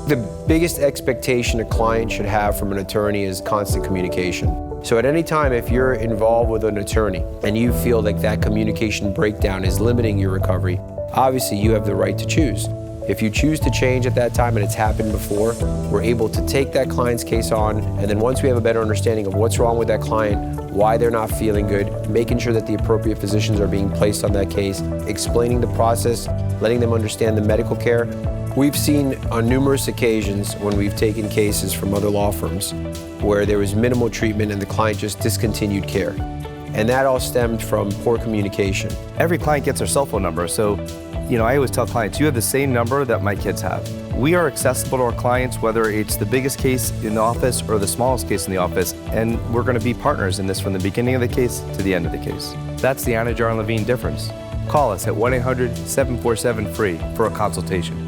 The biggest expectation a client should have from an attorney is constant communication. So at any time, if you're involved with an attorney and you feel like that communication breakdown is limiting your recovery, obviously you have the right to choose. If you choose to change at that time, and it's happened before, we're able to take that client's case on, and then once we have a better understanding of what's wrong with that client, why they're not feeling good, making sure that the appropriate physicians are being placed on that case, explaining the process, letting them understand the medical care. We've seen on numerous occasions when we've taken cases from other law firms where there was minimal treatment and the client just discontinued care. And that all stemmed from poor communication. Every client gets their cell phone number, so I always tell clients, you have the same number that my kids have. We are accessible to our clients, whether it's the biggest case in the office or the smallest case in the office, and we're going to be partners in this from the beginning of the case to the end of the case. That's the Anidjar and Levine difference. Call us at 1-800-747-FREE for a consultation.